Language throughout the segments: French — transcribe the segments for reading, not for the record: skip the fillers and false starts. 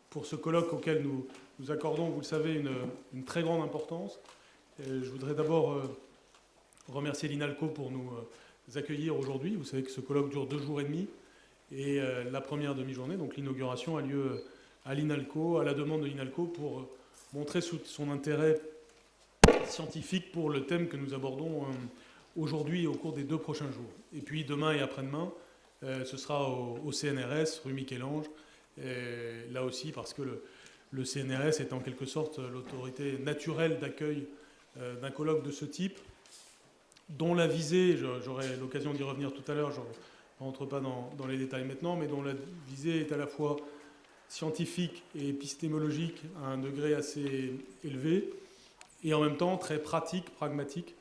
pour ce colloque auquel nous accordons, vous le savez, une très grande importance. Je voudrais d'abord remercier l'INALCO pour nous accueillir aujourd'hui. Vous savez que ce colloque dure 2 jours et demi. Et la première demi-journée, donc l'inauguration, a lieu à l'INALCO, à la demande de l'INALCO, pour montrer son intérêt scientifique pour le thème que nous abordons aujourd'hui et au cours des 2 prochains jours. Et puis demain et après-demain, ce sera au CNRS, rue Michel-Ange, là aussi parce que le CNRS est en quelque sorte l'autorité naturelle d'accueil d'un colloque de ce type, dont la visée, j'aurai l'occasion d'y revenir tout à l'heure, je ne rentre pas dans les détails maintenant, mais dont la visée est à la fois scientifique et épistémologique à un degré assez élevé, et en même temps très pratique, pragmatique,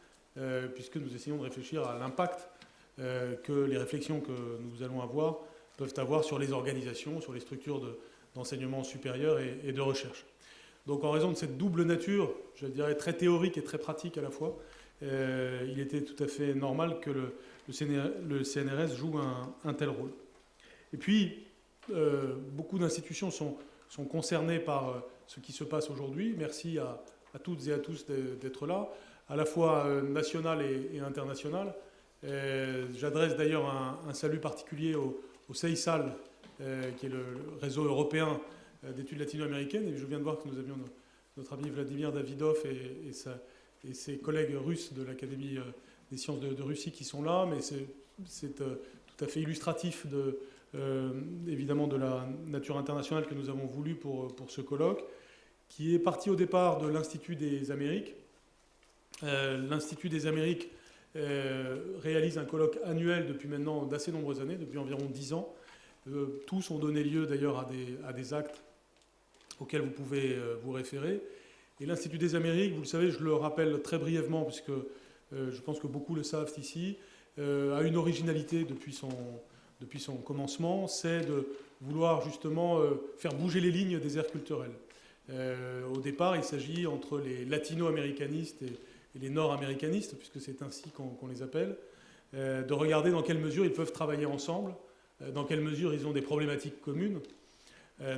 puisque nous essayons de réfléchir à l'impact que les réflexions que nous allons avoir peuvent avoir sur les organisations, sur les structures d'enseignement supérieur et de recherche. Donc en raison de cette double nature, je dirais très théorique et très pratique à la fois, il était tout à fait normal que le CNRS joue un tel rôle. Et puis, beaucoup d'institutions sont concernées par ce qui se passe aujourd'hui. Merci à toutes et à tous d'être là, à la fois national et international. J'adresse d'ailleurs un salut particulier au CEISAL, qui est le réseau européen d'études latino-américaines. Et je viens de voir que nous avions notre ami Vladimir Davidov et ses collègues russes de l'Académie des sciences de Russie qui sont là. Mais c'est tout à fait illustratif évidemment de la nature internationale que nous avons voulu pour ce colloque, qui est parti au départ de l'Institut des Amériques. L'Institut des Amériques réalise un colloque annuel depuis maintenant d'assez nombreuses années, depuis environ 10 ans. Tous ont donné lieu d'ailleurs à des actes auxquels vous pouvez vous référer. Et l'Institut des Amériques, vous le savez, je le rappelle très brièvement, puisque je pense que beaucoup le savent ici, a une originalité depuis son commencement, c'est de vouloir justement faire bouger les lignes des aires culturelles. Au départ, il s'agit entre les latino-américanistes et les nord-américanistes, puisque c'est ainsi qu'on les appelle, de regarder dans quelle mesure ils peuvent travailler ensemble, dans quelle mesure ils ont des problématiques communes,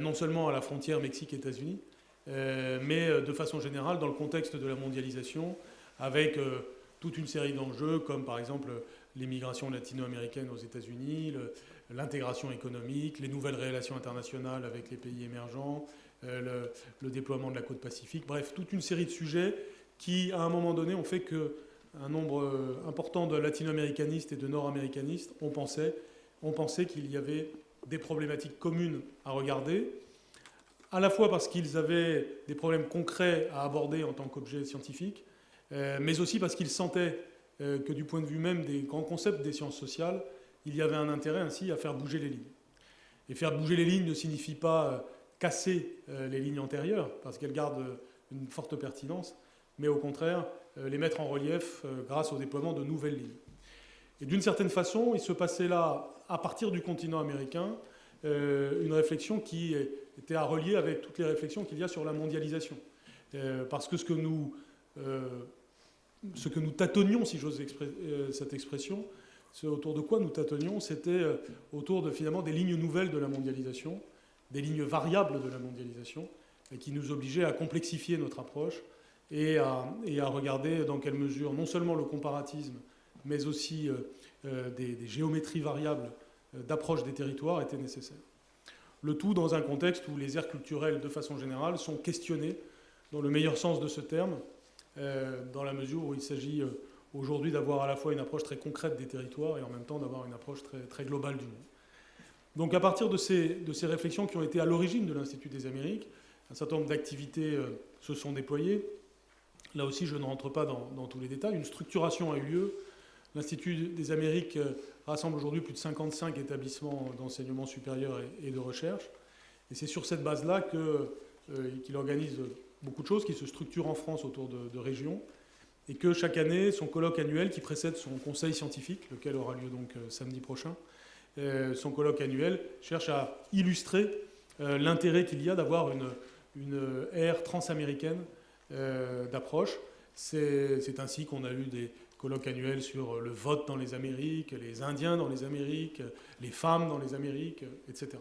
non seulement à la frontière Mexique-États-Unis, mais de façon générale dans le contexte de la mondialisation, avec toute une série d'enjeux, comme par exemple l'immigration latino-américaine aux États-Unis, l'intégration économique, les nouvelles relations internationales avec les pays émergents, le déploiement de la côte pacifique, bref, toute une série de sujets qui, à un moment donné, ont fait qu'un nombre important de latino-américanistes et de nord-américanistes ont pensé qu'il y avait des problématiques communes à regarder, à la fois parce qu'ils avaient des problèmes concrets à aborder en tant qu'objet scientifique, mais aussi parce qu'ils sentaient que du point de vue même des grands concepts des sciences sociales, il y avait un intérêt ainsi à faire bouger les lignes. Et faire bouger les lignes ne signifie pas casser les lignes antérieures, parce qu'elles gardent une forte pertinence, mais au contraire, les mettre en relief grâce au déploiement de nouvelles lignes. Et d'une certaine façon, il se passait là, à partir du continent américain, une réflexion qui était à relier avec toutes les réflexions qu'il y a sur la mondialisation. Parce que ce que nous tâtonnions, si j'ose cette expression, ce autour de quoi nous tâtonnions, c'était autour de finalement des lignes nouvelles de la mondialisation, des lignes variables de la mondialisation, et qui nous obligeaient à complexifier notre approche et à regarder dans quelle mesure non seulement le comparatisme, mais aussi des géométries variables d'approche des territoires étaient nécessaires. Le tout dans un contexte où les aires culturelles, de façon générale, sont questionnées dans le meilleur sens de ce terme, dans la mesure où il s'agit aujourd'hui d'avoir à la fois une approche très concrète des territoires et en même temps d'avoir une approche très, très globale du monde. Donc à partir de ces réflexions qui ont été à l'origine de l'Institut des Amériques, un certain nombre d'activités se sont déployées. Là aussi, je ne rentre pas dans tous les détails. Une structuration a eu lieu. L'Institut des Amériques rassemble aujourd'hui plus de 55 établissements d'enseignement supérieur et de recherche. Et c'est sur cette base-là qu'il organise beaucoup de choses, qui se structurent en France autour de régions, et que chaque année, son colloque annuel qui précède son conseil scientifique, lequel aura lieu donc samedi prochain, son colloque annuel cherche à illustrer l'intérêt qu'il y a d'avoir une ère transaméricaine d'approche. C'est ainsi qu'on a eu des colloques annuels sur le vote dans les Amériques, les Indiens dans les Amériques, les femmes dans les Amériques, etc.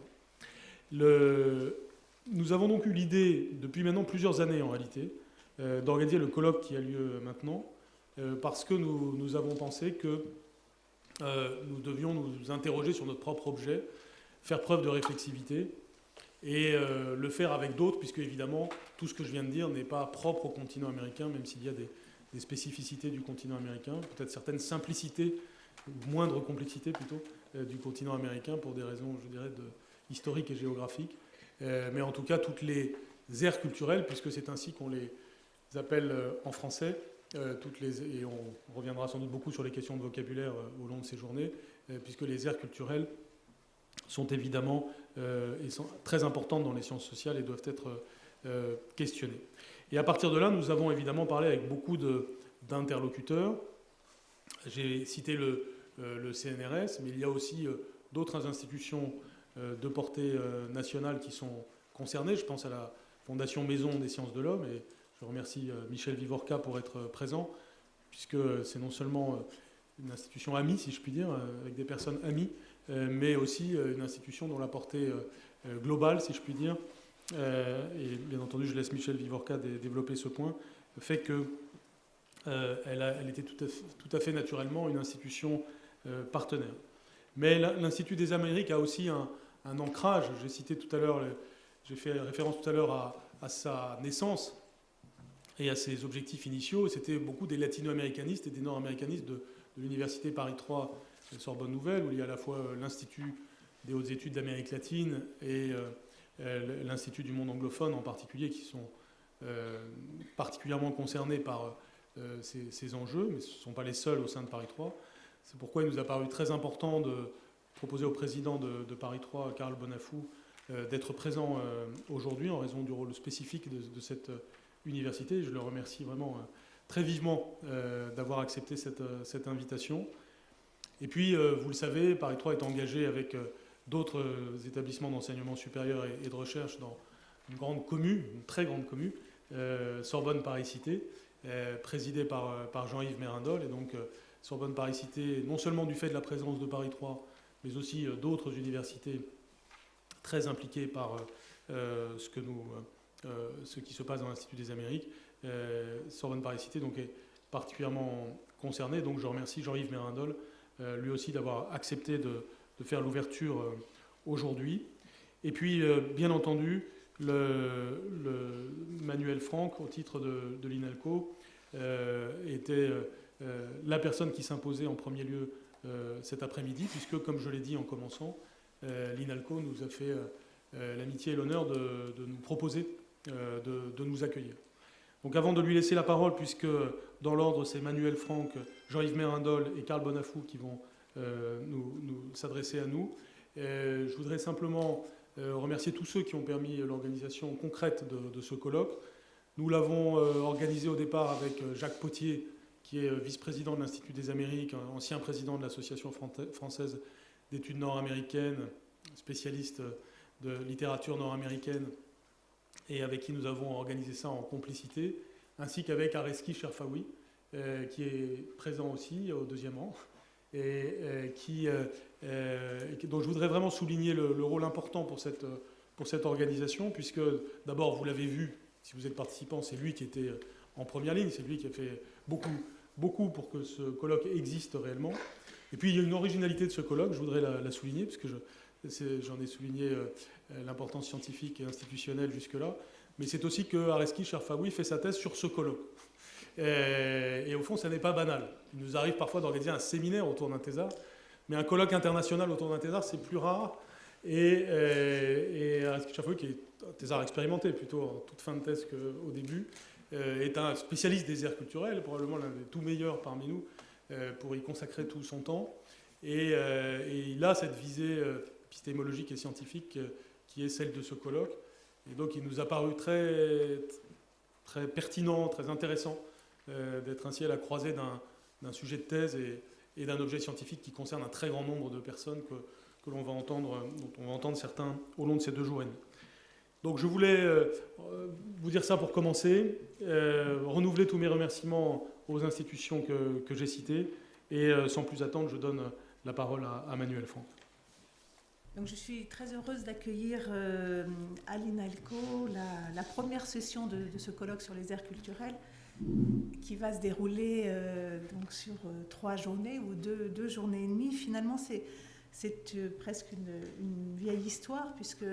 Nous avons donc eu l'idée, depuis maintenant plusieurs années en réalité, d'organiser le colloque qui a lieu maintenant, parce que nous avons pensé que nous devions nous interroger sur notre propre objet, faire preuve de réflexivité, et le faire avec d'autres, puisque évidemment, tout ce que je viens de dire n'est pas propre au continent américain, même s'il y a des spécificités du continent américain, peut-être certaines simplicités, ou moindre complexité plutôt, du continent américain, pour des raisons, je dirais, historiques et géographiques. Mais en tout cas, toutes les aires culturelles, puisque c'est ainsi qu'on les appelle en français, et on reviendra sans doute beaucoup sur les questions de vocabulaire au long de ces journées, puisque les aires culturelles sont évidemment et sont très importantes dans les sciences sociales et doivent être questionnées. Et à partir de là, nous avons évidemment parlé avec beaucoup d'interlocuteurs. J'ai cité le CNRS, mais il y a aussi d'autres institutions de portée nationale qui sont concernées. Je pense à la Fondation Maison des sciences de l'homme, et je remercie Michel Vivorca pour être présent, puisque c'est non sellement une institution amie, si je puis dire, avec des personnes amies, mais aussi une institution dont la portée globale, si je puis dire, et bien entendu je laisse Michel Vivorca développer ce point, fait que elle était tout à fait naturellement une institution partenaire. Mais l'Institut des Amériques a aussi un ancrage. J'ai cité tout à l'heure, j'ai fait référence tout à l'heure à sa naissance et à ses objectifs initiaux. C'était beaucoup des latino-américanistes et des nord-américanistes de l'Université Paris 3 Sorbonne Nouvelle, où il y a à la fois l'Institut des hautes études d'Amérique latine et l'Institut du monde anglophone en particulier, qui sont particulièrement concernés par ces enjeux, mais ce ne sont pas les seuls au sein de Paris 3. C'est pourquoi il nous a paru très important de proposer au président de Paris 3, Karl Bonafou, d'être présent aujourd'hui en raison du rôle spécifique de cette université. Je le remercie vraiment très vivement d'avoir accepté cette invitation. Et puis, vous le savez, Paris 3 est engagé avec d'autres établissements d'enseignement supérieur et de recherche dans une grande commu, une très grande commu, Sorbonne Paris-Cité, présidée par Jean-Yves Mérindol. Et donc, Sorbonne Paris-Cité, non seulement du fait de la présence de Paris 3, mais aussi d'autres universités très impliquées par ce qui se passe dans l'Institut des Amériques. Sorbonne Paris-Cité donc, est particulièrement concernée. Donc je remercie Jean-Yves Mérindol, lui aussi, d'avoir accepté de faire l'ouverture aujourd'hui. Et puis, bien entendu, le Manuel Franck, au titre de l'INALCO, était la personne qui s'imposait en premier lieu cet après-midi, puisque, comme je l'ai dit en commençant, l'INALCO nous a fait l'amitié et l'honneur de nous proposer de nous accueillir. Donc avant de lui laisser la parole, puisque dans l'ordre c'est Manuel Franck, Jean-Yves Mérindol et Karl Bonafou qui vont s'adresser à nous, je voudrais simplement remercier tous ceux qui ont permis l'organisation concrète de ce colloque. Nous l'avons organisé au départ avec Jacques Potier, qui est vice-président de l'Institut des Amériques, ancien président de l'Association française d'études nord-américaines, spécialiste de littérature nord-américaine, et avec qui nous avons organisé ça en complicité, ainsi qu'avec Areski Cherfaoui, qui est présent aussi au deuxième rang, et dont je voudrais vraiment souligner le rôle important pour cette organisation, puisque d'abord, vous l'avez vu, si vous êtes participant, c'est lui qui était en première ligne, c'est lui qui a fait beaucoup pour que ce colloque existe réellement. Et puis il y a une originalité de ce colloque, je voudrais la souligner, puisque j'en ai souligné l'importance scientifique et institutionnelle jusque-là, mais c'est aussi que Areski Cherfaoui fait sa thèse sur ce colloque. Et au fond, ça n'est pas banal. Il nous arrive parfois d'organiser un séminaire autour d'un thésard, mais un colloque international autour d'un thésard, c'est plus rare. Et Areski Cherfaoui, qui est un thésard expérimenté, plutôt en toute fin de thèse qu'au début, est un spécialiste des aires culturelles, probablement l'un des tout meilleurs parmi nous, pour y consacrer tout son temps. Et il a cette visée épistémologique et scientifique qui est celle de ce colloque. Et donc il nous a paru très, très pertinent, très intéressant d'être ainsi à la croisée d'un sujet de thèse et d'un objet scientifique qui concerne un très grand nombre de personnes dont on va entendre certains au long de ces 2 jours et demi. Donc je voulais vous dire ça pour commencer, renouveler tous mes remerciements aux institutions que j'ai citées, et sans plus attendre, je donne la parole à Manuel Franck. Donc, je suis très heureuse d'accueillir à l'INALCO la première session de ce colloque sur les aires culturelles qui va se dérouler donc sur 3 journées ou deux journées et demie. Finalement, c'est presque une vieille histoire, puisque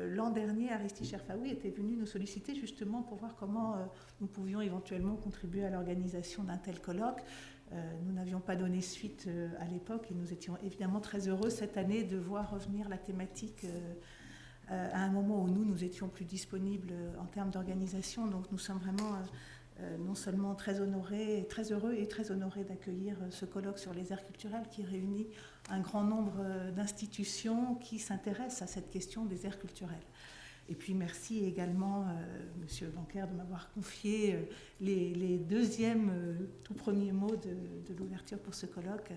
l'an dernier, Aristide Cherfaoui était venu nous solliciter justement pour voir comment nous pouvions éventuellement contribuer à l'organisation d'un tel colloque. Nous n'avions pas donné suite à l'époque et nous étions évidemment très heureux cette année de voir revenir la thématique à un moment où nous étions plus disponibles en termes d'organisation. Donc nous sommes vraiment non seulement très honorés, très heureux et très honorés d'accueillir ce colloque sur les aires culturelles qui réunit un grand nombre d'institutions qui s'intéressent à cette question des aires culturelles. Et puis merci également Monsieur Banker de m'avoir confié les deuxièmes tout premiers mots de l'ouverture pour ce colloque,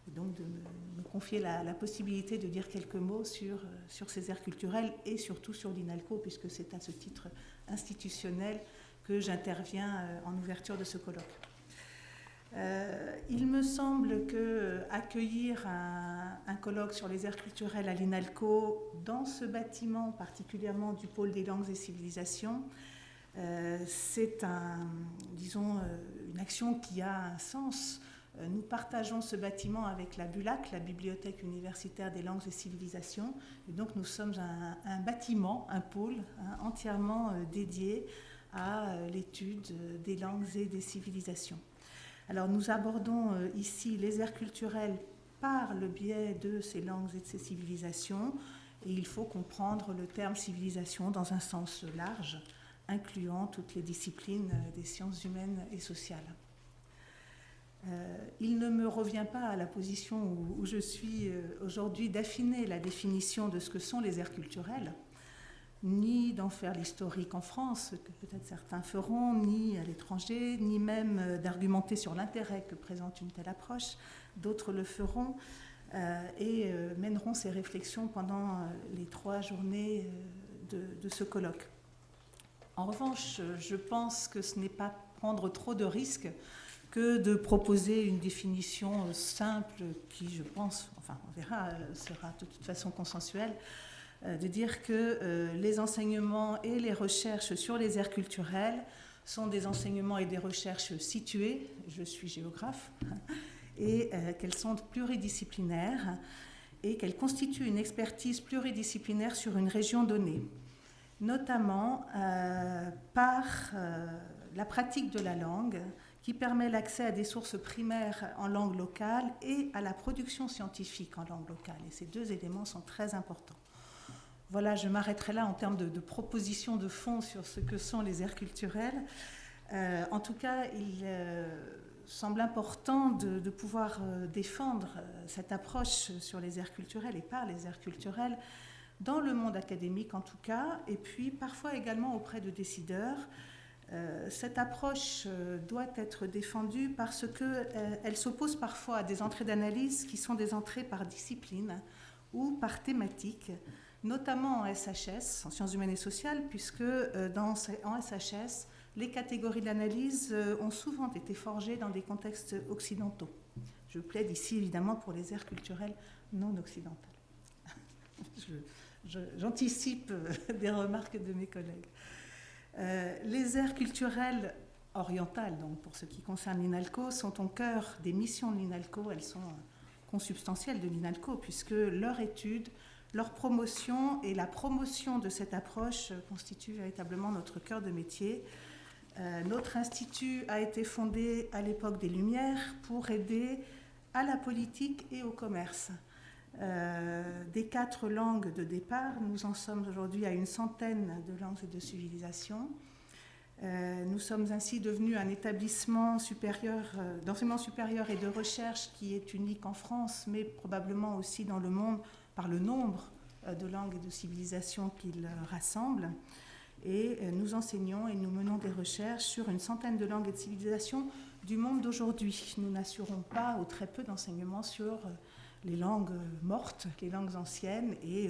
et donc de me confier la possibilité de dire quelques mots sur ces aires culturelles et surtout sur l'INALCO, puisque c'est à ce titre institutionnel que j'interviens en ouverture de ce colloque. Il me semble qu'accueillir un colloque sur les aires culturelles à l'INALCO dans ce bâtiment, particulièrement du pôle des langues et civilisations, c'est une action qui a un sens. Nous partageons ce bâtiment avec la BULAC, la Bibliothèque universitaire des langues et civilisations, et donc nous sommes un bâtiment, un pôle entièrement dédié à l'étude des langues et des civilisations. Alors nous abordons ici les aires culturelles par le biais de ces langues et de ces civilisations, et il faut comprendre le terme civilisation dans un sens large, incluant toutes les disciplines des sciences humaines et sociales. Il ne me revient pas à la position où je suis aujourd'hui d'affiner la définition de ce que sont les aires culturelles, ni d'en faire l'historique en France, que peut-être certains feront, ni à l'étranger, ni même d'argumenter sur l'intérêt que présente une telle approche. D'autres le feront et mèneront ces réflexions pendant les 3 journées de ce colloque. En revanche, je pense que ce n'est pas prendre trop de risques que de proposer une définition simple qui, je pense, enfin on verra, sera de toute façon consensuelle, de dire que les enseignements et les recherches sur les aires culturelles sont des enseignements et des recherches situées, je suis géographe, et qu'elles sont pluridisciplinaires et qu'elles constituent une expertise pluridisciplinaire sur une région donnée, notamment par la pratique de la langue qui permet l'accès à des sources primaires en langue locale et à la production scientifique en langue locale. Et ces 2 éléments sont très importants. Voilà, je m'arrêterai là en termes de propositions de fond sur ce que sont les aires culturelles. En tout cas, il semble important de pouvoir défendre cette approche sur les aires culturelles et par les aires culturelles dans le monde académique en tout cas, et puis parfois également auprès de décideurs. Cette approche doit être défendue parce qu'elle s'oppose parfois à des entrées d'analyse qui sont des entrées par discipline ou par thématique, notamment en SHS, en sciences humaines et sociales, puisque en SHS, les catégories d'analyse ont souvent été forgées dans des contextes occidentaux. Je plaide ici évidemment pour les aires culturelles non occidentales. J'anticipe des remarques de mes collègues. Les aires culturelles orientales, donc pour ce qui concerne l'INALCO, sont au cœur des missions de l'INALCO. Elles sont consubstantielles de l'INALCO, puisque leur étude, leur promotion et la promotion de cette approche constituent véritablement notre cœur de métier. Notre institut a été fondé à l'époque des Lumières pour aider à la politique et au commerce. Des 4 langues de départ, nous en sommes aujourd'hui à une centaine de langues et de civilisations. Nous sommes ainsi devenus un établissement supérieur, d'enseignement supérieur et de recherche qui est unique en France, mais probablement aussi dans le monde par le nombre de langues et de civilisations qu'il rassemble. Et nous enseignons et nous menons des recherches sur une centaine de langues et de civilisations du monde d'aujourd'hui. Nous n'assurons pas ou très peu d'enseignements sur les langues mortes, les langues anciennes, et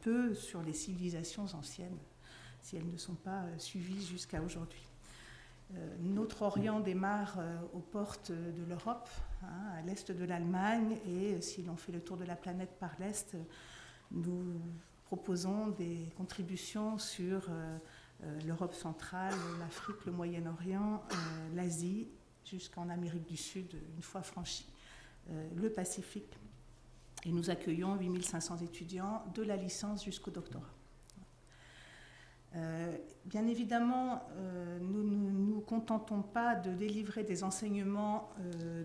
peu sur les civilisations anciennes, si elles ne sont pas suivies jusqu'à aujourd'hui. Notre Orient démarre aux portes de l'Europe, à l'est de l'Allemagne, et si l'on fait le tour de la planète par l'est, Nous proposons des contributions sur l'Europe centrale, l'Afrique, le Moyen-Orient, l'Asie, jusqu'en Amérique du Sud, une fois franchi le Pacifique. Et nous accueillons 8500 étudiants de la licence jusqu'au doctorat. Bien évidemment, nous ne nous contentons pas de délivrer des enseignements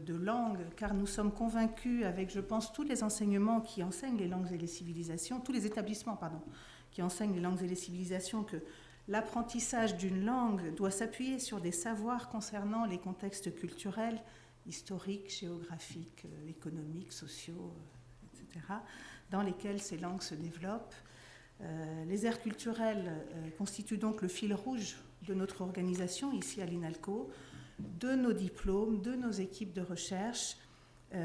de langue, car nous sommes convaincus, avec, je pense, tous les enseignements qui enseignent les langues et les civilisations, tous les établissements, pardon, qui enseignent les langues et les civilisations, que l'apprentissage d'une langue doit s'appuyer sur des savoirs concernant les contextes culturels, historiques, géographiques, économiques, sociaux, etc., dans lesquels ces langues se développent. Les aires culturelles constituent donc le fil rouge de notre organisation ici à l'INALCO, de nos diplômes, de nos équipes de recherche.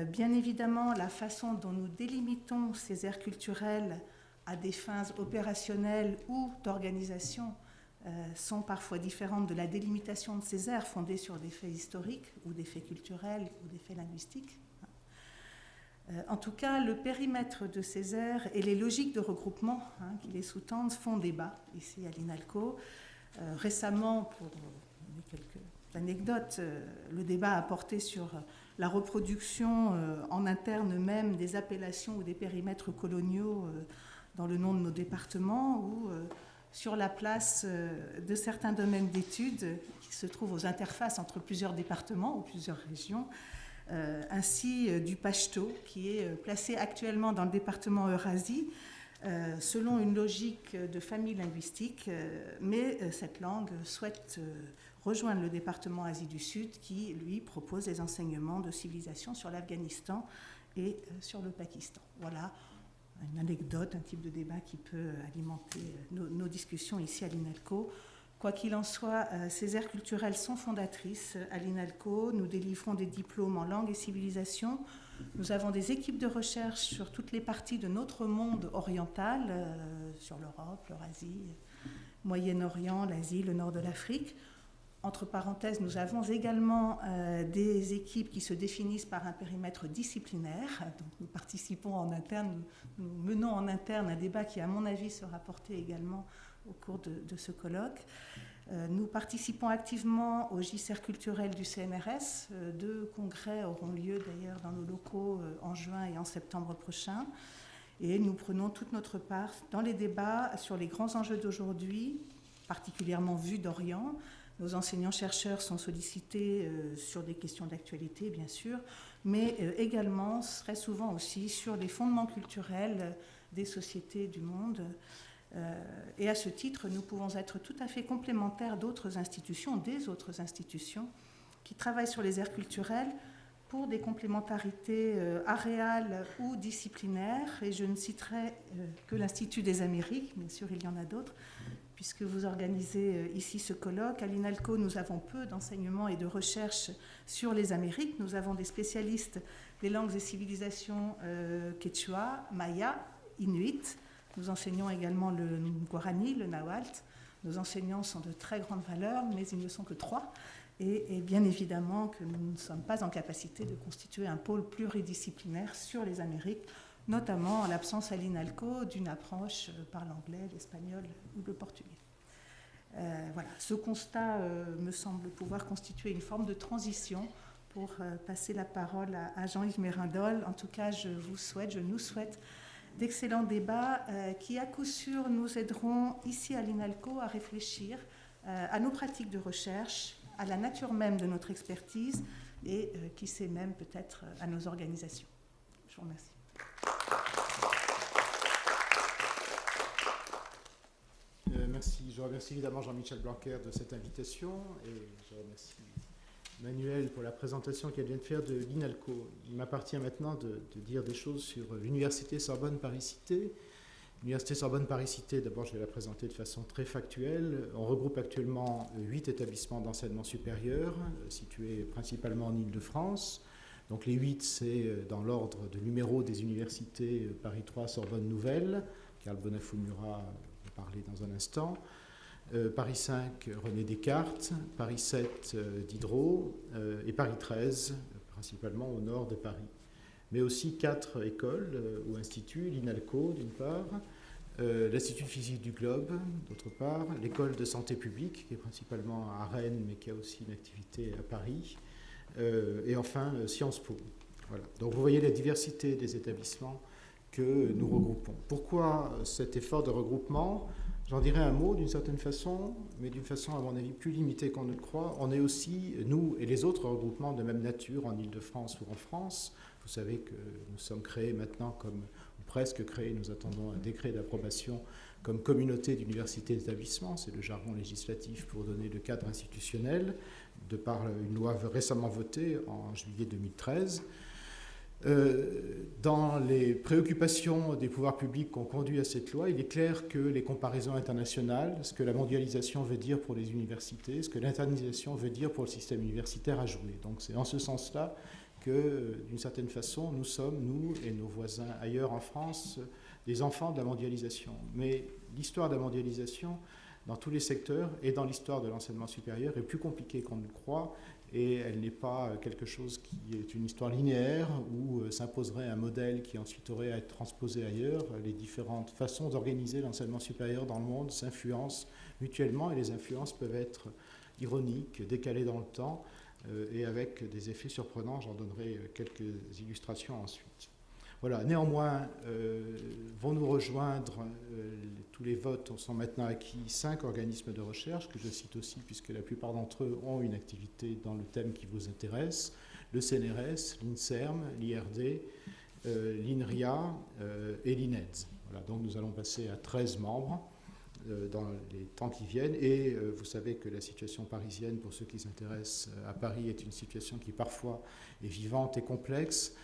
Bien évidemment, la façon dont nous délimitons ces aires culturelles à des fins opérationnelles ou d'organisation sont parfois différentes de la délimitation de ces aires fondées sur des faits historiques ou des faits culturels ou des faits linguistiques. En tout cas, le périmètre de ces aires et les logiques de regroupement qui les sous-tendent font débat ici à l'INALCO. Récemment, pour donner quelques anecdotes, le débat a porté sur la reproduction en interne même des appellations ou des périmètres coloniaux dans le nom de nos départements ou sur la place de certains domaines d'études qui se trouvent aux interfaces entre plusieurs départements ou plusieurs régions. Ainsi du pachto, qui est placé actuellement dans le département Eurasie, selon une logique de famille linguistique, mais cette langue souhaite rejoindre le département Asie du Sud, qui, lui, propose des enseignements de civilisation sur l'Afghanistan et sur le Pakistan. Voilà une anecdote, un type de débat qui peut alimenter nos discussions ici à l'INALCO. Quoi qu'il en soit, ces aires culturelles sont fondatrices à l'INALCO. Nous délivrons des diplômes en langue et civilisation. Nous avons des équipes de recherche sur toutes les parties de notre monde oriental, sur l'Europe, l'Eurasie, Moyen-Orient, l'Asie, le nord de l'Afrique. Entre parenthèses, nous avons également des équipes qui se définissent par un périmètre disciplinaire. Donc, nous participons en interne, nous menons en interne un débat qui, à mon avis, sera porté également au cours de ce colloque. Nous participons activement au JCR culturel du CNRS. 2 congrès auront lieu d'ailleurs dans nos locaux en juin et en septembre prochain. Et nous prenons toute notre part dans les débats sur les grands enjeux d'aujourd'hui, particulièrement vus d'Orient. Nos enseignants-chercheurs sont sollicités sur des questions d'actualité, bien sûr, mais également, très souvent aussi, sur les fondements culturels des sociétés du monde. Et à ce titre, nous pouvons être tout à fait complémentaires d'autres institutions, des autres institutions, qui travaillent sur les aires culturelles pour des complémentarités aréales ou disciplinaires. Et je ne citerai que l'Institut des Amériques, bien sûr il y en a d'autres, puisque vous organisez ici ce colloque. À l'INALCO, nous avons peu d'enseignements et de recherche sur les Amériques. Nous avons des spécialistes des langues et civilisations quechua, maya, inuit. Nous enseignons également le guarani, le nahuatl. Nos enseignants sont de très grande valeur, mais ils ne sont que 3. Et bien évidemment que nous ne sommes pas en capacité de constituer un pôle pluridisciplinaire sur les Amériques, notamment en l'absence à l'INALCO d'une approche par l'anglais, l'espagnol ou le portugais. Voilà. Ce constat me semble pouvoir constituer une forme de transition pour passer la parole à Jean-Yves Mérindol. En tout cas, je nous souhaite d'excellents débats qui, à coup sûr, nous aideront ici à l'INALCO à réfléchir à nos pratiques de recherche, à la nature même de notre expertise et, qui sait même, peut-être à nos organisations. Je vous remercie. Merci. Je remercie évidemment Jean-Michel Blanquer de cette invitation et je remercie Manuel pour la présentation qu'elle vient de faire de l'INALCO. Il m'appartient maintenant de dire des choses sur l'Université Sorbonne Paris-Cité. L'Université Sorbonne Paris-Cité, d'abord je vais la présenter de façon très factuelle. On regroupe actuellement 8 établissements d'enseignement supérieur situés principalement en Île-de-France. Donc les 8, c'est dans l'ordre de numéro des universités Paris 3, Sorbonne Nouvelle. Carl Bonafumura va parler dans un instant. Paris 5, René Descartes, Paris 7, Diderot, et Paris 13, principalement au nord de Paris. mais aussi 4 écoles ou instituts, l'INALCO d'une part, l'Institut de physique du globe d'autre part, l'école de santé publique qui est principalement à Rennes mais qui a aussi une activité à Paris, et enfin Sciences Po. Voilà. Donc vous voyez la diversité des établissements que nous regroupons. Pourquoi cet effort de regroupement ? J'en dirais un mot d'une certaine façon, mais d'une façon à mon avis plus limitée qu'on ne le croit. On est aussi, nous et les autres regroupements de même nature en Île-de-France ou en France. Vous savez que nous sommes créés maintenant comme, ou presque créés, nous attendons un décret d'approbation comme communauté d'universités et d'établissements. C'est le jargon législatif pour donner le cadre institutionnel, de par une loi récemment votée en juillet 2013. Dans les préoccupations des pouvoirs publics qui ont conduit à cette loi, il est clair que les comparaisons internationales, ce que la mondialisation veut dire pour les universités, ce que l'internationalisation veut dire pour le système universitaire a joué. Donc c'est en ce sens-là que, d'une certaine façon, nous sommes, nous et nos voisins ailleurs en France, des enfants de la mondialisation. Mais l'histoire de la mondialisation, dans tous les secteurs et dans l'histoire de l'enseignement supérieur, est plus compliquée qu'on ne le croit. Et elle n'est pas quelque chose qui est une histoire linéaire où s'imposerait un modèle qui ensuite aurait à être transposé ailleurs. Les différentes façons d'organiser l'enseignement supérieur dans le monde s'influencent mutuellement et les influences peuvent être ironiques, décalées dans le temps et avec des effets surprenants. J'en donnerai quelques illustrations ensuite. Voilà. Néanmoins, vont nous rejoindre, tous les votes sont maintenant acquis, 5 organismes de recherche, que je cite aussi, puisque la plupart d'entre eux ont une activité dans le thème qui vous intéresse, le CNRS, l'INSERM, l'IRD, l'INRIA et l'INEDS. Voilà, donc nous allons passer à 13 membres dans les temps qui viennent, et vous savez que la situation parisienne, pour ceux qui s'intéressent à Paris, est une situation qui parfois est vivante et complexe.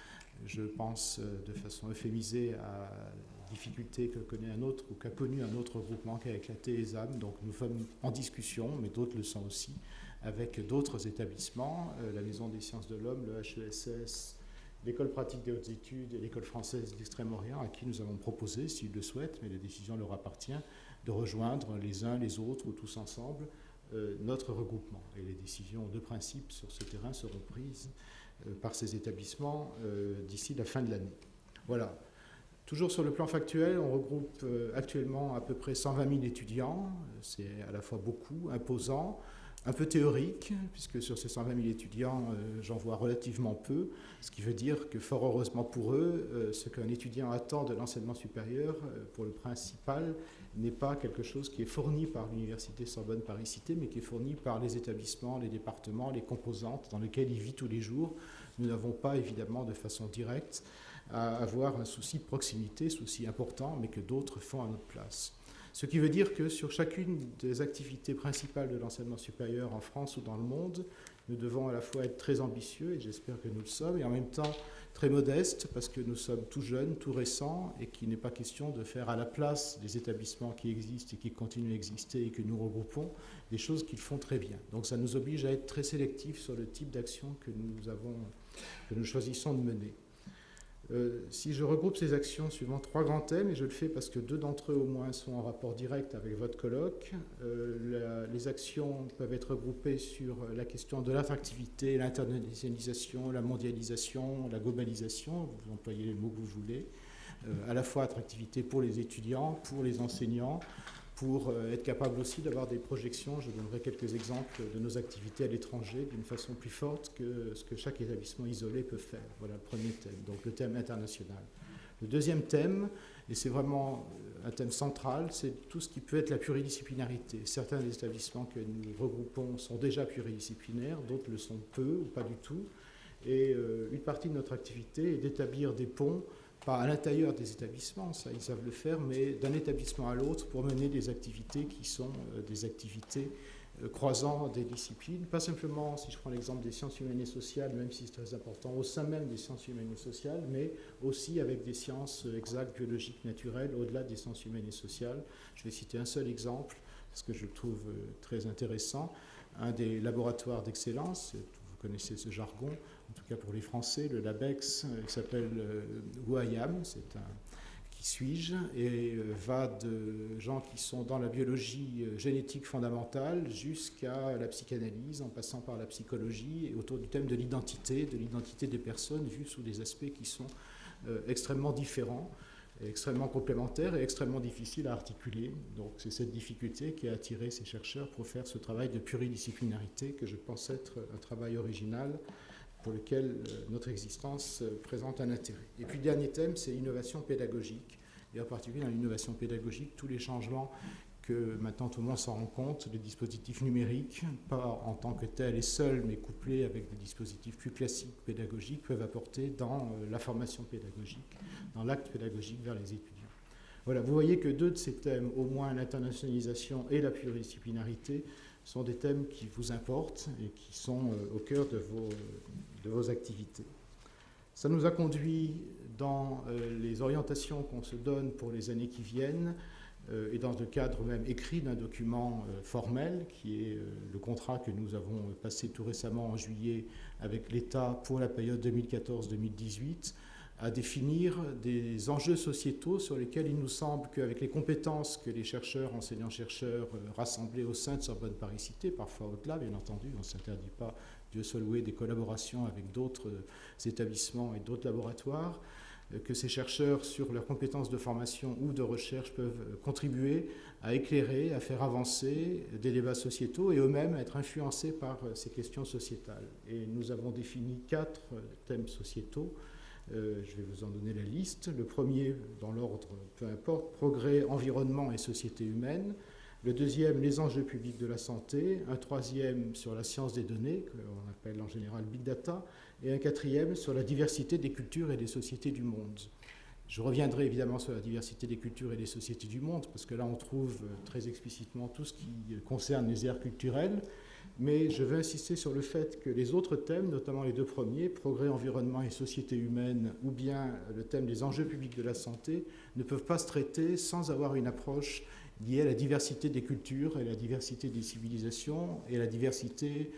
Je pense de façon euphémisée à la difficulté que connaît un autre ou qu'a connu un autre groupement qui a éclaté ESAM. Donc nous sommes en discussion, mais d'autres le sont aussi, avec d'autres établissements, la Maison des sciences de l'homme, le HESS, l'École pratique des hautes études et l'École française d'Extrême-Orient, à qui nous avons proposé, s'ils le souhaitent, mais la décision leur appartient, de rejoindre les uns les autres ou tous ensemble notre regroupement. Et les décisions de principe sur ce terrain seront prises par ces établissements d'ici la fin de l'année. Voilà. Toujours sur le plan factuel, on regroupe actuellement à peu près 120 000 étudiants. C'est à la fois beaucoup, imposant, un peu théorique, puisque sur ces 120 000 étudiants, j'en vois relativement peu, ce qui veut dire que fort heureusement pour eux, ce qu'un étudiant attend de l'enseignement supérieur, pour le principal, n'est pas quelque chose qui est fourni par l'Université Sorbonne Paris-Cité, mais qui est fourni par les établissements, les départements, les composantes dans lesquelles il vit tous les jours. Nous n'avons pas, évidemment, de façon directe, à avoir un souci de proximité, souci important, mais que d'autres font à notre place. Ce qui veut dire que sur chacune des activités principales de l'enseignement supérieur en France ou dans le monde, nous devons à la fois être très ambitieux, et j'espère que nous le sommes, et en même temps très modestes, parce que nous sommes tout jeunes, tout récents, et qu'il n'est pas question de faire à la place des établissements qui existent et qui continuent à exister et que nous regroupons, des choses qu'ils font très bien. Donc ça nous oblige à être très sélectifs sur le type d'action que nous choisissons de mener. Si je regroupe ces actions suivant 3 grands thèmes, et je le fais parce que 2 d'entre eux au moins sont en rapport direct avec votre colloque, les actions peuvent être regroupées sur la question de l'attractivité, l'internationalisation, la mondialisation, la globalisation, vous employez les mots que vous voulez, à la fois attractivité pour les étudiants, pour les enseignants, pour être capable aussi d'avoir des projections. Je donnerai quelques exemples de nos activités à l'étranger d'une façon plus forte que ce que chaque établissement isolé peut faire. Voilà le premier thème, donc le thème international. Le deuxième thème, et c'est vraiment un thème central, c'est tout ce qui peut être la pluridisciplinarité. Certains des établissements que nous regroupons sont déjà pluridisciplinaires, d'autres le sont peu ou pas du tout. Et une partie de notre activité est d'établir des ponts, pas à l'intérieur des établissements, ça ils savent le faire, mais d'un établissement à l'autre pour mener des activités qui sont des activités croisant des disciplines, pas simplement, si je prends l'exemple des sciences humaines et sociales, même si c'est très important, au sein même des sciences humaines et sociales, mais aussi avec des sciences exactes, biologiques, naturelles, au-delà des sciences humaines et sociales. Je vais citer un seul exemple, parce que je le trouve très intéressant. Un des laboratoires d'excellence, vous connaissez ce jargon, en tout cas pour les Français, le LABEX, qui s'appelle Who I Am, qui suis-je, et va de gens qui sont dans la biologie génétique fondamentale jusqu'à la psychanalyse, en passant par la psychologie, et autour du thème de l'identité des personnes, vues sous des aspects qui sont extrêmement différents, extrêmement complémentaires et extrêmement difficiles à articuler. Donc c'est cette difficulté qui a attiré ces chercheurs pour faire ce travail de pluridisciplinarité que je pense être un travail original pour lequel notre existence présente un intérêt. Et puis le dernier thème, c'est l'innovation pédagogique, et en particulier dans l'innovation pédagogique, tous les changements que maintenant tout le monde s'en rend compte, les dispositifs numériques, pas en tant que tels et seuls, mais couplés avec des dispositifs plus classiques pédagogiques, peuvent apporter dans la formation pédagogique, dans l'acte pédagogique vers les étudiants. Voilà, vous voyez que deux de ces thèmes, au moins l'internationalisation et la pluridisciplinarité, sont des thèmes qui vous importent et qui sont au cœur de vos activités. Ça nous a conduit dans les orientations qu'on se donne pour les années qui viennent et dans le cadre même écrit d'un document formel qui est le contrat que nous avons passé tout récemment en juillet avec l'État pour la période 2014-2018, à définir des enjeux sociétaux sur lesquels il nous semble qu'avec les compétences que les chercheurs, enseignants-chercheurs rassemblés au sein de Sorbonne Paris-Cité, parfois au-delà, bien entendu, on ne s'interdit pas, Dieu soit loué, des collaborations avec d'autres établissements et d'autres laboratoires, que ces chercheurs, sur leurs compétences de formation ou de recherche, peuvent contribuer à éclairer, à faire avancer des débats sociétaux et eux-mêmes à être influencés par ces questions sociétales. Et nous avons défini 4 thèmes sociétaux. Je vais vous en donner la liste. Le premier, dans l'ordre, peu importe, progrès, environnement et société humaine. Le deuxième, les enjeux publics de la santé. Un troisième, sur la science des données, qu'on appelle en général Big Data. Et un quatrième, sur la diversité des cultures et des sociétés du monde. Je reviendrai évidemment sur la diversité des cultures et des sociétés du monde, parce que là, on trouve très explicitement tout ce qui concerne les aires culturelles. Mais je veux insister sur le fait que les autres thèmes, notamment les 2 premiers, progrès, environnement et société humaine, ou bien le thème des enjeux publics de la santé, ne peuvent pas se traiter sans avoir une approche liée à la diversité des cultures et la diversité des civilisations et la diversité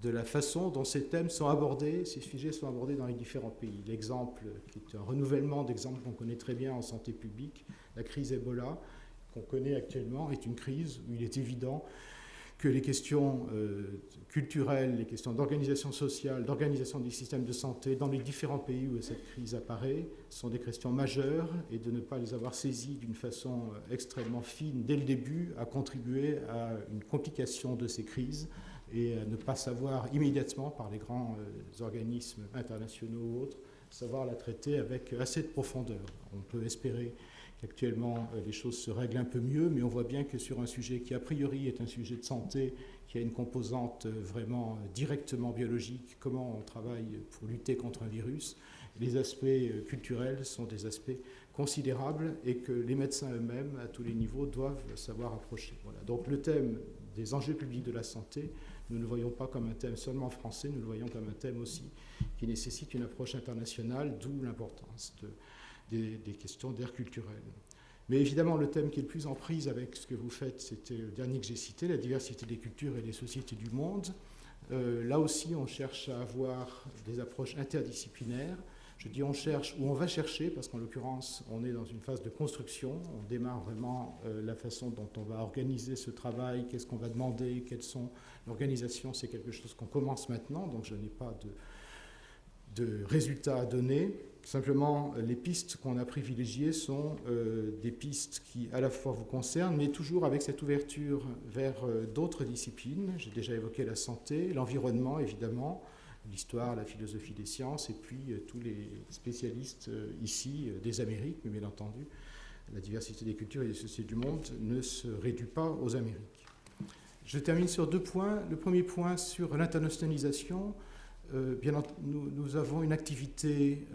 de la façon dont ces thèmes sont abordés, ces sujets sont abordés dans les différents pays. L'exemple, qui est un renouvellement d'exemples qu'on connaît très bien en santé publique, la crise Ebola, qu'on connaît actuellement, est une crise où il est évident que les questions culturelles, les questions d'organisation sociale, d'organisation des systèmes de santé dans les différents pays où cette crise apparaît sont des questions majeures, et de ne pas les avoir saisies d'une façon extrêmement fine dès le début a contribué à une complication de ces crises et à ne pas savoir immédiatement par les grands organismes internationaux ou autres, savoir la traiter avec assez de profondeur. On peut espérer qu'actuellement les choses se règlent un peu mieux, mais on voit bien que sur un sujet qui a priori est un sujet de santé, qui a une composante vraiment directement biologique, comment on travaille pour lutter contre un virus, les aspects culturels sont des aspects considérables et que les médecins eux-mêmes, à tous les niveaux, doivent savoir approcher. Voilà. Donc le thème des enjeux publics de la santé, nous ne le voyons pas comme un thème seulement français, nous le voyons comme un thème aussi qui nécessite une approche internationale, d'où l'importance des questions d'aire culturelle. Mais évidemment, le thème qui est le plus en prise avec ce que vous faites, c'était le dernier que j'ai cité, la diversité des cultures et des sociétés du monde. Là aussi, on cherche à avoir des approches interdisciplinaires. Je dis on cherche, ou on va chercher, parce qu'en l'occurrence, on est dans une phase de construction. On démarre vraiment la façon dont on va organiser ce travail, qu'est-ce qu'on va demander, quelles sont l'organisation. C'est quelque chose qu'on commence maintenant, donc je n'ai pas de résultats à donner. Simplement, les pistes qu'on a privilégiées sont des pistes qui à la fois vous concernent, mais toujours avec cette ouverture vers d'autres disciplines. J'ai déjà évoqué la santé, l'environnement évidemment, l'histoire, la philosophie des sciences, et puis tous les spécialistes ici des Amériques, mais bien entendu, la diversité des cultures et des sociétés du monde ne se réduit pas aux Amériques. Je termine sur 2 points. Le premier point sur l'internationalisation. Nous avons une activité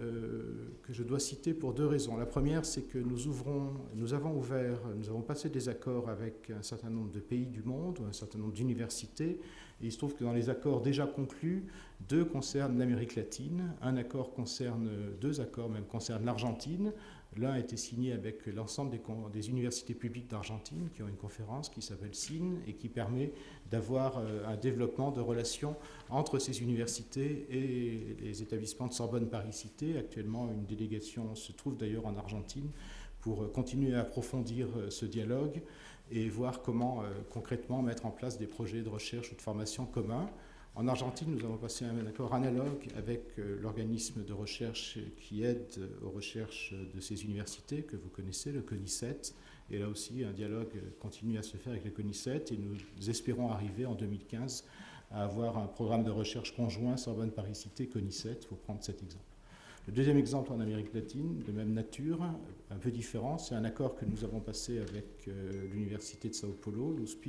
que je dois citer pour 2 raisons. La première, c'est que nous avons passé des accords avec un certain nombre de pays du monde, ou un certain nombre d'universités, et il se trouve que dans les accords déjà conclus, 2 concernent l'Amérique latine, 2 accords même concernent l'Argentine. L'un a été signé avec l'ensemble des universités publiques d'Argentine qui ont une conférence qui s'appelle SIN et qui permet d'avoir un développement de relations entre ces universités et les établissements de Sorbonne Paris-Cité. Actuellement, une délégation se trouve d'ailleurs en Argentine pour continuer à approfondir ce dialogue et voir comment concrètement mettre en place des projets de recherche ou de formation communs. En Argentine, nous avons passé un accord analogue avec l'organisme de recherche qui aide aux recherches de ces universités que vous connaissez, le CONICET. Et là aussi, un dialogue continue à se faire avec le CONICET et nous espérons arriver en 2015 à avoir un programme de recherche conjoint Sorbonne-Paris-Cité CONICET, pour prendre cet exemple. Le deuxième exemple en Amérique latine, de même nature, un peu différent, c'est un accord que nous avons passé avec l'Université de Sao Paulo, l'USP.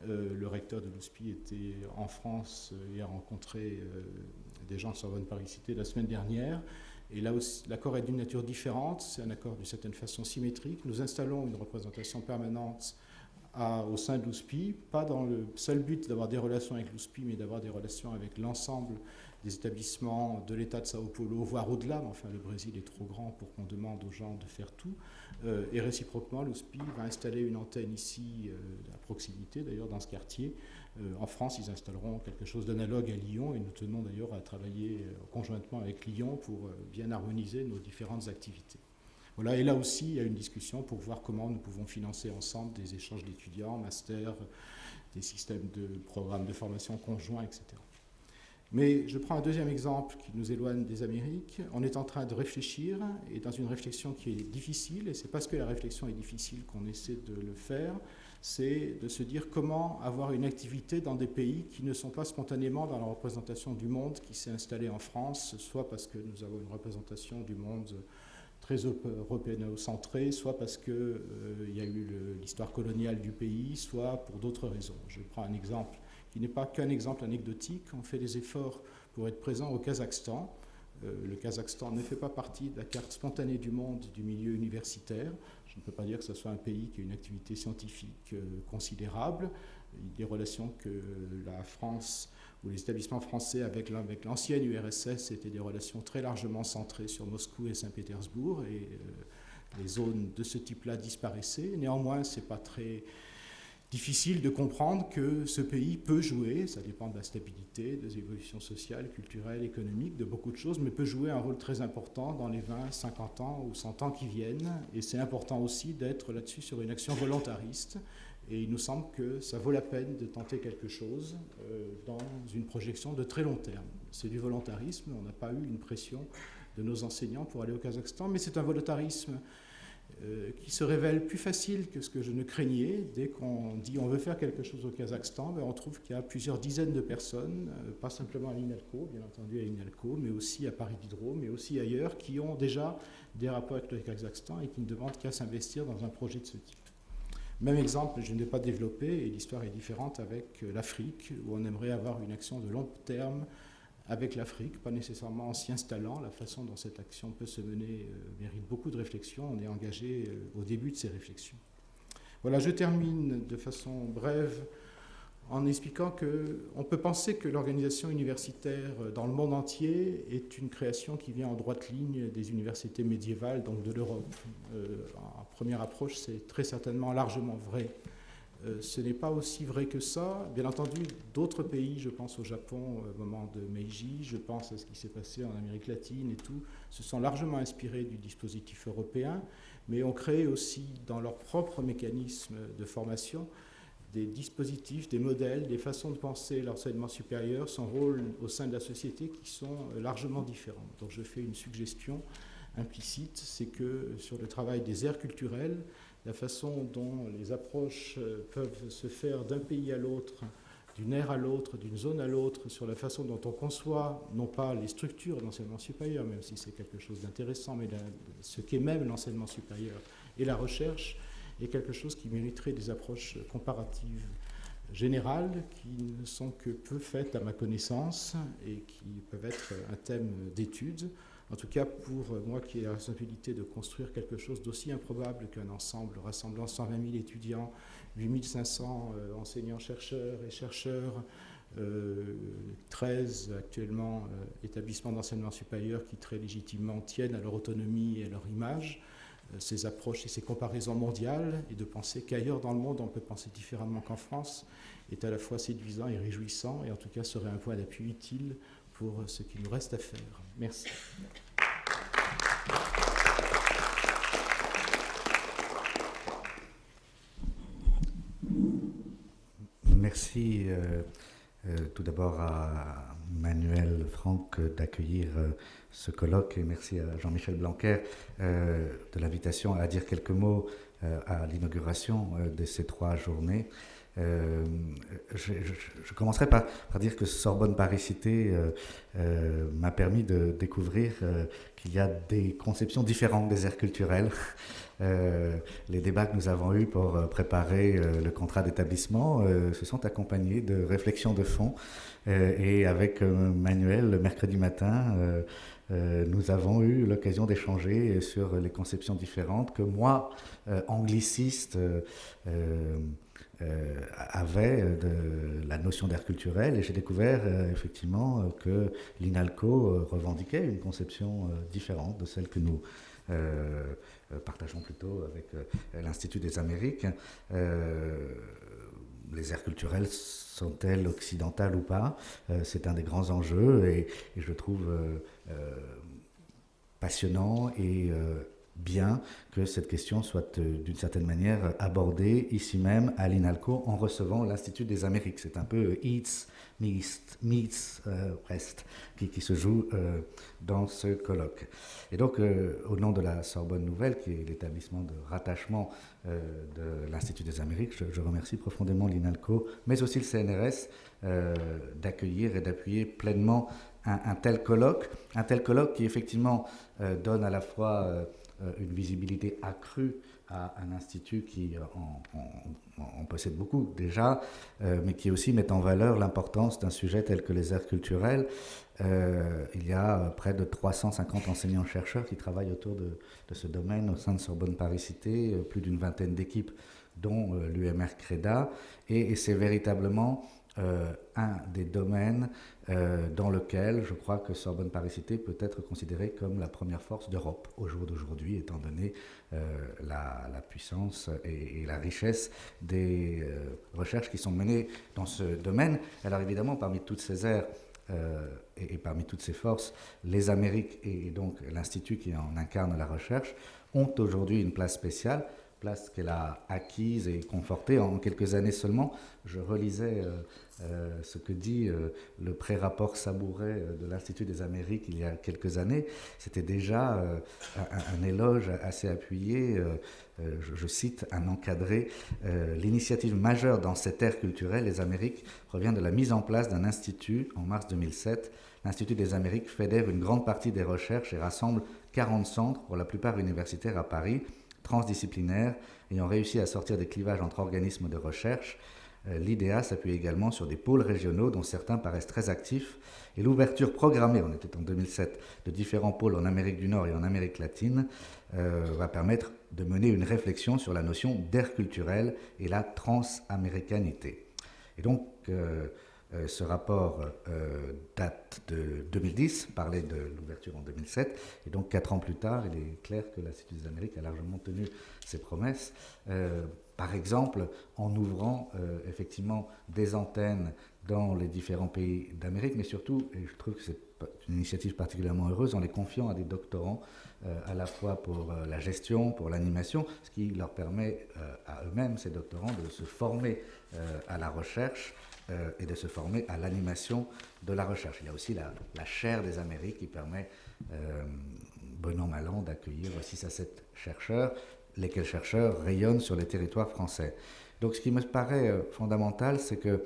Le recteur de l'USP était en France et a rencontré des gens de Sorbonne-Paris-Cité la semaine dernière. Et là aussi, l'accord est d'une nature différente, c'est un accord d'une certaine façon symétrique. Nous installons une représentation permanente au sein de l'USP, pas dans le seul but d'avoir des relations avec l'USP, mais d'avoir des relations avec l'ensemble des établissements de l'État de Sao Paulo, voire au-delà, mais enfin le Brésil est trop grand pour qu'on demande aux gens de faire tout. Et réciproquement, l'USP va installer une antenne ici, à proximité d'ailleurs, dans ce quartier. En France, ils installeront quelque chose d'analogue à Lyon, et nous tenons d'ailleurs à travailler conjointement avec Lyon pour bien harmoniser nos différentes activités. Voilà, et là aussi, il y a une discussion pour voir comment nous pouvons financer ensemble des échanges d'étudiants, masters, des systèmes de programmes de formation conjoints, etc. Mais je prends un deuxième exemple qui nous éloigne des Amériques. On est en train de réfléchir, et dans une réflexion qui est difficile, et c'est parce que la réflexion est difficile qu'on essaie de le faire, c'est de se dire comment avoir une activité dans des pays qui ne sont pas spontanément dans la représentation du monde qui s'est installée en France, soit parce que nous avons une représentation du monde très européano-centrée, soit parce qu'il y a eu l'histoire coloniale du pays, soit pour d'autres raisons. Je prends un exemple qui n'est pas qu'un exemple anecdotique. On fait des efforts pour être présent au Kazakhstan. Le Kazakhstan ne fait pas partie de la carte spontanée du monde du milieu universitaire. Je ne peux pas dire que ce soit un pays qui a une activité scientifique considérable. Les relations que la France ou les établissements français avec l'ancienne URSS étaient des relations très largement centrées sur Moscou et Saint-Pétersbourg, et les zones de ce type-là disparaissaient. Néanmoins, ce n'est pas très difficile de comprendre que ce pays peut jouer, ça dépend de la stabilité, des évolutions sociales, culturelles, économiques, de beaucoup de choses, mais peut jouer un rôle très important dans les 20, 50 ans ou 100 ans qui viennent. Et c'est important aussi d'être là-dessus sur une action volontariste. Et il nous semble que ça vaut la peine de tenter quelque chose dans une projection de très long terme. C'est du volontarisme, on n'a pas eu une pression de nos enseignants pour aller au Kazakhstan, mais c'est un volontarisme qui se révèle plus facile que ce que je ne craignais. Dès qu'on dit on veut faire quelque chose au Kazakhstan, on trouve qu'il y a plusieurs dizaines de personnes, pas simplement à l'INALCO, bien entendu à l'INALCO, mais aussi à Paris Diderot, mais aussi ailleurs, qui ont déjà des rapports avec le Kazakhstan et qui ne demandent qu'à s'investir dans un projet de ce type. Même exemple, je ne vais pas développer, et l'histoire est différente avec l'Afrique, où on aimerait avoir une action de long terme avec l'Afrique, pas nécessairement en s'y installant. La façon dont cette action peut se mener mérite beaucoup de réflexion. On est engagé au début de ces réflexions. Voilà, je termine de façon brève en expliquant qu'on peut penser que l'organisation universitaire dans le monde entier est une création qui vient en droite ligne des universités médiévales, donc de l'Europe. En première approche, c'est très certainement largement vrai. Ce n'est pas aussi vrai que ça. Bien entendu, d'autres pays, je pense au Japon au moment de Meiji, je pense à ce qui s'est passé en Amérique latine et tout, se sont largement inspirés du dispositif européen, mais ont créé aussi dans leur propre mécanisme de formation des dispositifs, des modèles, des façons de penser l'enseignement supérieur, son rôle au sein de la société qui sont largement différents. Donc je fais une suggestion implicite, c'est que sur le travail des aires culturelles, la façon dont les approches peuvent se faire d'un pays à l'autre, d'une ère à l'autre, d'une zone à l'autre, sur la façon dont on conçoit, non pas les structures de l'enseignement supérieur, même si c'est quelque chose d'intéressant, mais ce qu'est même l'enseignement supérieur et la recherche, est quelque chose qui mériterait des approches comparatives générales, qui ne sont que peu faites à ma connaissance et qui peuvent être un thème d'étude. En tout cas, pour moi qui ai la responsabilité de construire quelque chose d'aussi improbable qu'un ensemble rassemblant 120 000 étudiants, 8 500 enseignants-chercheurs et chercheurs, 13 actuellement établissements d'enseignement supérieur qui très légitimement tiennent à leur autonomie et à leur image, ces approches et ces comparaisons mondiales, et de penser qu'ailleurs dans le monde on peut penser différemment qu'en France, est à la fois séduisant et réjouissant, et en tout cas serait un point d'appui utile pour ce qu'il nous reste à faire. Merci. merci tout d'abord à Manuel Franck d'accueillir ce colloque et merci à Jean-Michel Blanquer de l'invitation à dire quelques mots à l'inauguration de ces 3 journées. Je commencerai par dire que Sorbonne Paris-Cité m'a permis de découvrir qu'il y a des conceptions différentes des aires culturelles. Les débats que nous avons eus pour préparer le contrat d'établissement se sont accompagnés de réflexions de fond. Et avec Manuel, le mercredi matin, nous avons eu l'occasion d'échanger sur les conceptions différentes que moi, angliciste, avait de la notion d'aire culturelle, et j'ai découvert effectivement que l'INALCO revendiquait une conception différente de celle que nous partageons plutôt avec l'Institut des Amériques. Les aires culturelles sont-elles occidentales ou pas? C'est un des grands enjeux et je trouve passionnant et bien que cette question soit d'une certaine manière abordée ici même à l'INALCO en recevant l'Institut des Amériques. C'est un peu Eats, Meets, West qui se joue dans ce colloque. Et donc, au nom de la Sorbonne Nouvelle, qui est l'établissement de rattachement de l'Institut des Amériques, je remercie profondément l'INALCO, mais aussi le CNRS, d'accueillir et d'appuyer pleinement un tel colloque qui effectivement donne à la fois une visibilité accrue à un institut qui en possède beaucoup déjà, mais qui aussi met en valeur l'importance d'un sujet tel que les aires culturelles. Il y a près de 350 enseignants-chercheurs qui travaillent autour de ce domaine au sein de Sorbonne Paris-Cité, plus d'une vingtaine d'équipes, dont l'UMR CREDA, et c'est véritablement un des domaines dans lequel je crois que Sorbonne Paris-Cité peut être considérée comme la première force d'Europe au jour d'aujourd'hui, étant donné la puissance et la richesse des recherches qui sont menées dans ce domaine. Alors évidemment, parmi toutes ces aires et parmi toutes ces forces, les Amériques et donc l'Institut qui en incarne la recherche ont aujourd'hui une place spéciale, place qu'elle a acquise et confortée en quelques années seulement. Je relisais ce que dit le pré-rapport Sabouret de l'Institut des Amériques il y a quelques années. C'était déjà un éloge assez appuyé. Je cite un encadré. L'initiative majeure dans cette ère culturelle, les Amériques, provient de la mise en place d'un institut en mars 2007. L'Institut des Amériques fédère une grande partie des recherches et rassemble 40 centres, pour la plupart universitaires à Paris, transdisciplinaires, ayant réussi à sortir des clivages entre organismes de recherche. L'IDEA s'appuie également sur des pôles régionaux dont certains paraissent très actifs, et l'ouverture programmée, on était en 2007, de différents pôles en Amérique du Nord et en Amérique latine va permettre de mener une réflexion sur la notion d'aire culturelle et la transaméricanité. Et donc, ce rapport date de 2010, parlait de l'ouverture en 2007, et donc 4 ans plus tard, il est clair que l'Institut des Amériques a largement tenu ses promesses, par exemple en ouvrant effectivement des antennes dans les différents pays d'Amérique, mais surtout, et je trouve que c'est une initiative particulièrement heureuse, en les confiant à des doctorants, à la fois pour la gestion, pour l'animation, ce qui leur permet à eux-mêmes, ces doctorants, de se former à la recherche, et de se former à l'animation de la recherche. Il y a aussi la chaire des Amériques qui permet, bon an mal an, d'accueillir 6 à 7 chercheurs, lesquels chercheurs rayonnent sur les territoires français. Donc ce qui me paraît fondamental, c'est que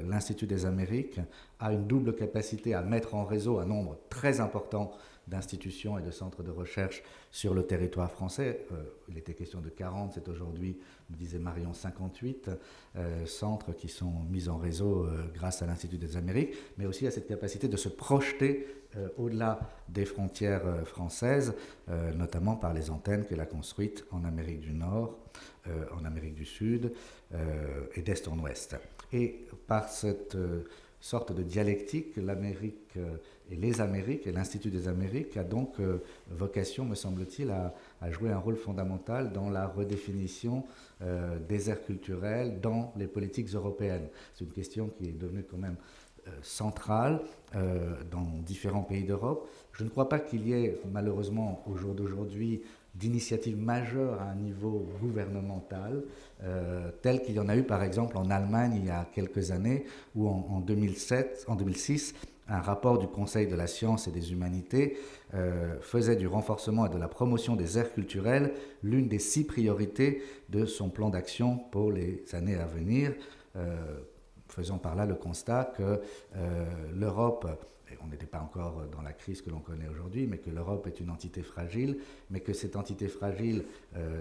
l'Institut des Amériques a une double capacité à mettre en réseau un nombre très important d'institutions et de centres de recherche sur le territoire français. Il était question de 40, c'est aujourd'hui, me disait Marion, 58 centres qui sont mis en réseau grâce à l'Institut des Amériques, mais aussi à cette capacité de se projeter au-delà des frontières françaises, notamment par les antennes qu'elle a construites en Amérique du Nord, en Amérique du Sud et d'Est en Ouest. Et par cette sorte de dialectique, l'Amérique et les Amériques et l'Institut des Amériques a donc vocation, me semble-t-il, à jouer un rôle fondamental dans la redéfinition des aires culturelles dans les politiques européennes. C'est une question qui est devenue quand même centrale dans différents pays d'Europe. Je ne crois pas qu'il y ait malheureusement au jour d'aujourd'hui d'initiatives majeures à un niveau gouvernemental, tel qu'il y en a eu par exemple en Allemagne il y a quelques années, où en 2006, un rapport du Conseil de la science et des humanités faisait du renforcement et de la promotion des aires culturelles l'une des 6 priorités de son plan d'action pour les années à venir, faisant par là le constat que l'Europe, et on n'était pas encore dans la crise que l'on connaît aujourd'hui, mais que l'Europe est une entité fragile, mais que cette entité fragile,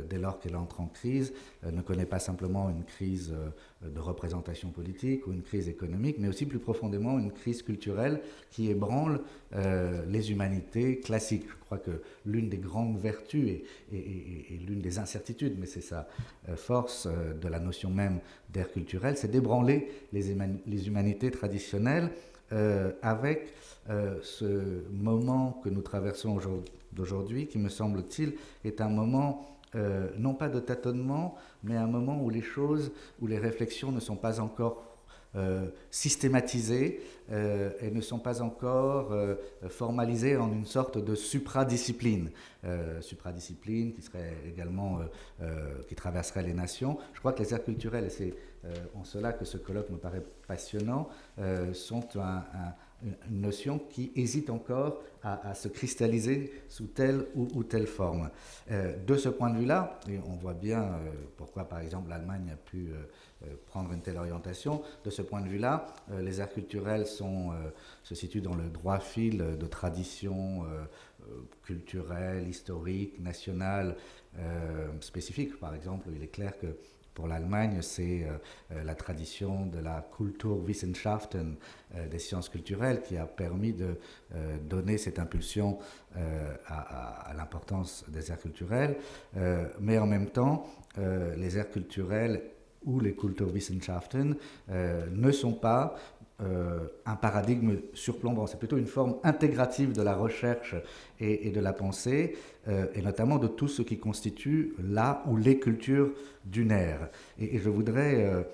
dès lors qu'elle entre en crise, ne connaît pas simplement une crise de représentation politique ou une crise économique, mais aussi plus profondément une crise culturelle qui ébranle les humanités classiques. Je crois que l'une des grandes vertus et l'une des incertitudes, mais c'est sa force de la notion même d'ère culturelle, c'est d'ébranler les humanités traditionnelles avec ce moment que nous traversons d'aujourd'hui, qui me semble-t-il est un moment non pas de tâtonnement, mais un moment où les choses, où les réflexions ne sont pas encore systématisées et ne sont pas encore formalisées en une sorte de supradiscipline. Supradiscipline qui serait également, qui traverserait les nations. Je crois que les aires culturelles, et c'est en cela que ce colloque me paraît passionnant, sont une notion qui hésite encore à se cristalliser sous telle ou telle forme. De ce point de vue-là, et on voit bien pourquoi par exemple l'Allemagne a pu prendre une telle orientation, de ce point de vue-là, les aires culturelles se situent dans le droit fil de traditions culturelles, historiques, nationales, spécifiques. Par exemple, il est clair que pour l'Allemagne, c'est la tradition de la Kulturwissenschaften, des sciences culturelles, qui a permis de donner cette impulsion à l'importance des aires culturelles. Mais en même temps, les aires culturelles ou les Kulturwissenschaften ne sont pas un paradigme surplombant. C'est plutôt une forme intégrative de la recherche et de la pensée, et notamment de tout ce qui constitue la ou les cultures d'une ère. Et je voudrais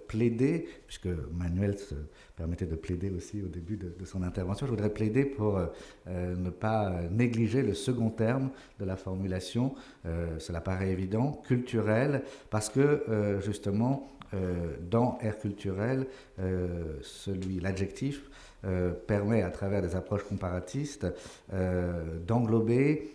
plaider, puisque Manuel se permettait de plaider aussi au début de son intervention, je voudrais plaider pour ne pas négliger le second terme de la formulation, cela paraît évident, culturel, parce que justement, dans ère culturelle, l'adjectif permet, à travers des approches comparatistes, d'englober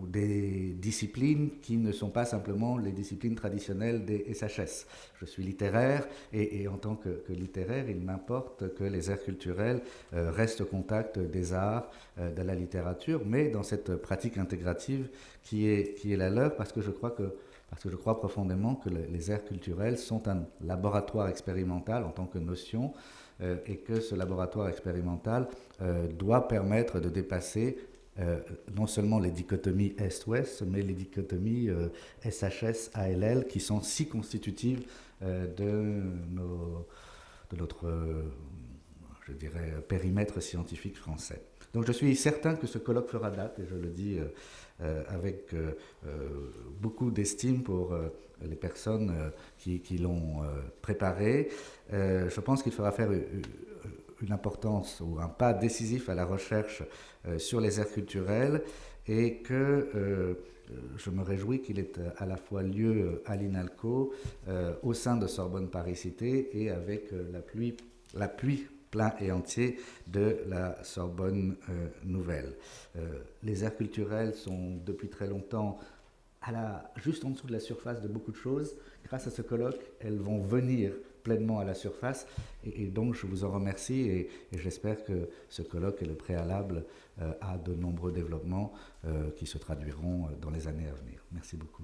des disciplines qui ne sont pas simplement les disciplines traditionnelles des SHS. Je suis littéraire et en tant que littéraire, il m'importe que les aires culturelles restent au contact des arts, de la littérature, mais dans cette pratique intégrative qui est la leur, parce que je crois profondément que les aires culturelles sont un laboratoire expérimental en tant que notion, et que ce laboratoire expérimental doit permettre de dépasser non seulement les dichotomies Est-Ouest, mais les dichotomies SHS-ALL qui sont si constitutives de notre, je dirais, périmètre scientifique français. Donc je suis certain que ce colloque fera date, et je le dis avec beaucoup d'estime pour les personnes qui l'ont préparé. Je pense qu'il fera faire une importance ou un pas décisif à la recherche sur les aires culturelles, et que je me réjouis qu'il ait à la fois lieu à l'INALCO, au sein de Sorbonne Paris-Cité, et avec l'appui plein et entier de la Sorbonne Nouvelle. Les aires culturelles sont depuis très longtemps juste en dessous de la surface de beaucoup de choses. Grâce à ce colloque, elles vont venir pleinement à la surface, et donc je vous en remercie, et j'espère que ce colloque est le préalable à de nombreux développements qui se traduiront dans les années à venir. Merci beaucoup.